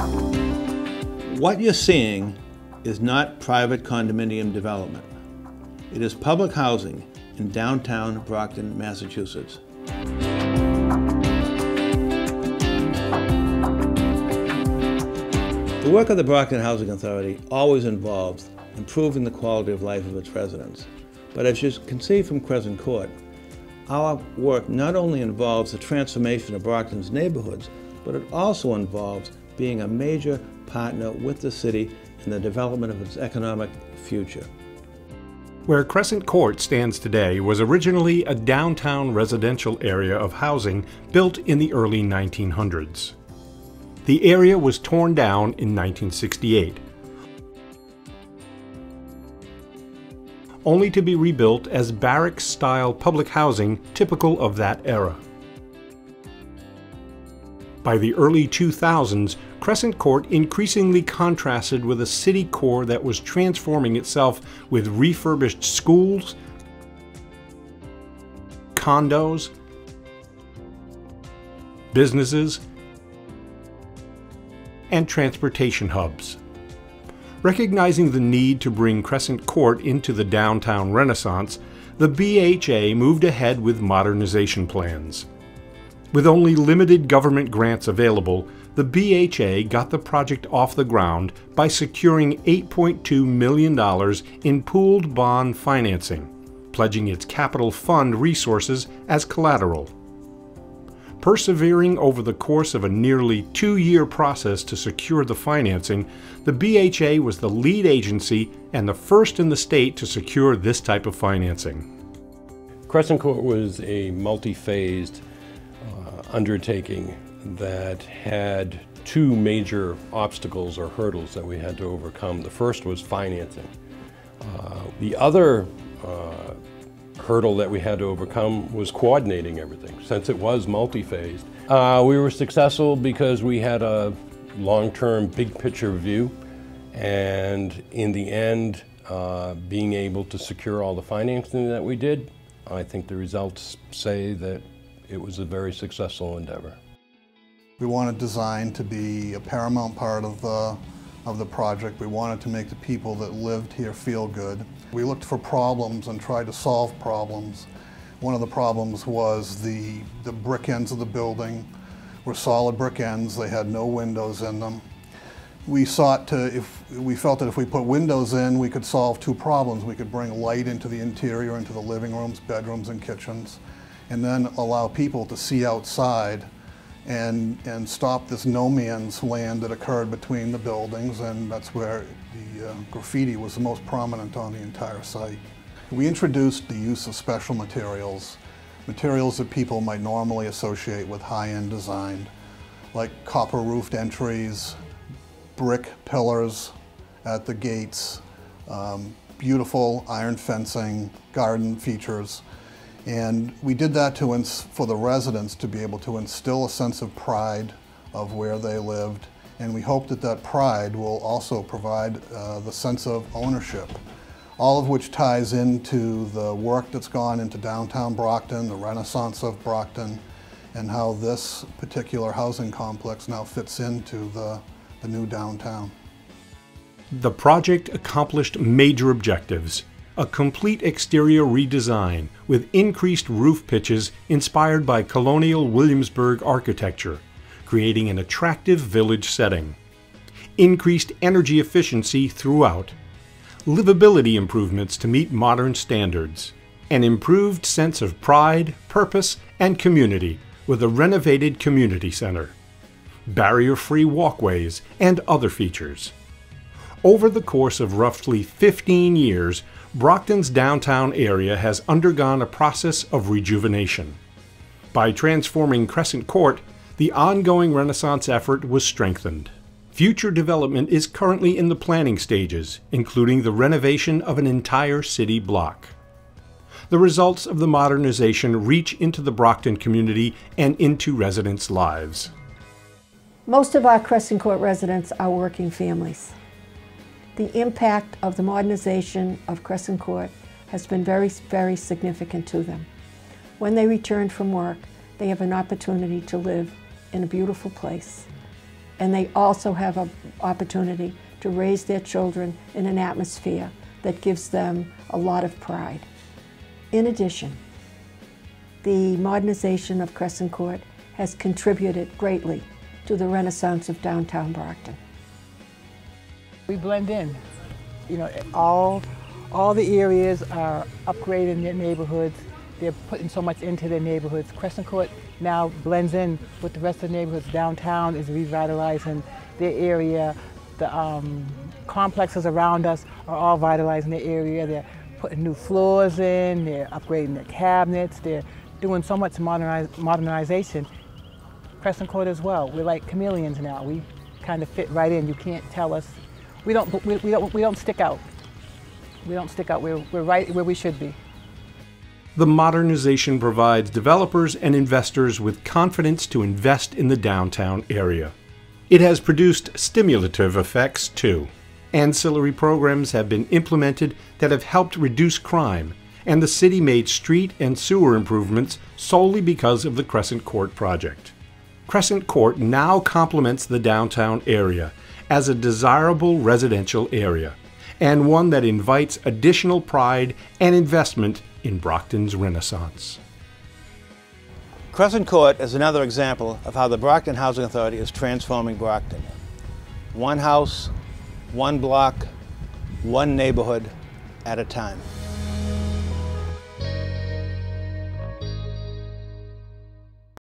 What you're seeing is not private condominium development. It is public housing in downtown Brockton, Massachusetts. The work of the Brockton Housing Authority always involves improving the quality of life of its residents. But as you can see from CrescentCourt, our work not only involves the transformation of Brockton's neighborhoods, but it also involves being a major partner with the city in the development of its economic future. Where CrescentCourt stands today was originally a downtown residential area of housing built in the early 1900s. The area was torn down in 1968, only to be rebuilt as barracks-style public housing typical of that era. By the early 2000s, CrescentCourt increasingly contrasted with a city core that was transforming itself with refurbished schools, condos, businesses, and transportation hubs. Recognizing the need to bring CrescentCourt into the downtown renaissance, the BHA moved ahead with modernization plans. With only limited government grants available, the BHA got the project off the ground by securing $8.2 million in pooled bond financing, pledging its capital fund resources as collateral. Persevering over the course of a nearly 2-year process to secure the financing, the BHA was the lead agency and the first in the state to secure this type of financing. CrescentCourt was a multi-phased undertaking that had two major obstacles or hurdles that we had to overcome. The first was financing. The other hurdle that we had to overcome was coordinating everything, since it was multi-phased. We were successful because we had a long-term, big-picture view, and in the end, being able to secure all the financing that we did, I think the results say that it was a very successful endeavor. We wanted design to be a paramount part of the project. We wanted to make the people that lived here feel good. We looked for problems and tried to solve problems. One of the problems was the brick ends of the building were solid brick ends. They had no windows in them. We felt that if we put windows in, we could solve two problems. We could bring light into the interior, into the living rooms, bedrooms, and kitchens, and then allow people to see outside and stop this no man's land that occurred between the buildings, and that's where the graffiti was the most prominent on the entire site. We introduced the use of special materials that people might normally associate with high-end design, like copper roofed entries, brick pillars at the gates, beautiful iron fencing, garden features. And we did that for the residents to be able to instill a sense of pride of where they lived. And we hope that that pride will also provide the sense of ownership, all of which ties into the work that's gone into downtown Brockton, the renaissance of Brockton, and how this particular housing complex now fits into the new downtown. The project accomplished major objectives. A complete exterior redesign with increased roof pitches inspired by colonial Williamsburg architecture, creating an attractive village setting. Increased energy efficiency throughout. Livability improvements to meet modern standards. An improved sense of pride, purpose, and community with a renovated community center. Barrier-free walkways and other features. Over the course of roughly 15 years, Brockton's downtown area has undergone a process of rejuvenation. By transforming CrescentCourt, the ongoing Renaissance effort was strengthened. Future development is currently in the planning stages, including the renovation of an entire city block. The results of the modernization reach into the Brockton community and into residents' lives. Most of our CrescentCourt residents are working families. The impact of the modernization of CrescentCourt has been very, very significant to them. When they return from work, they have an opportunity to live in a beautiful place and they also have an opportunity to raise their children in an atmosphere that gives them a lot of pride. In addition, the modernization of CrescentCourt has contributed greatly to the renaissance of downtown Brockton. We blend in. You know, all the areas are upgrading their neighborhoods. They're putting so much into their neighborhoods. CrescentCourt now blends in with the rest of the neighborhoods. Downtown is revitalizing their area. The complexes around us are all vitalizing their area. They're putting new floors in, they're upgrading their cabinets, they're doing so much modernization. CrescentCourt as well. We're like chameleons now. We kind of fit right in. You can't tell us. We don't stick out. We don't stick out. We're right where we should be. The modernization provides developers and investors with confidence to invest in the downtown area. It has produced stimulative effects too. Ancillary programs have been implemented that have helped reduce crime, and the city made street and sewer improvements solely because of the CrescentCourt project. CrescentCourt now complements the downtown area as a desirable residential area, and one that invites additional pride and investment in Brockton's renaissance. CrescentCourt is another example of how the Brockton Housing Authority is transforming Brockton. One house, one block, one neighborhood at a time.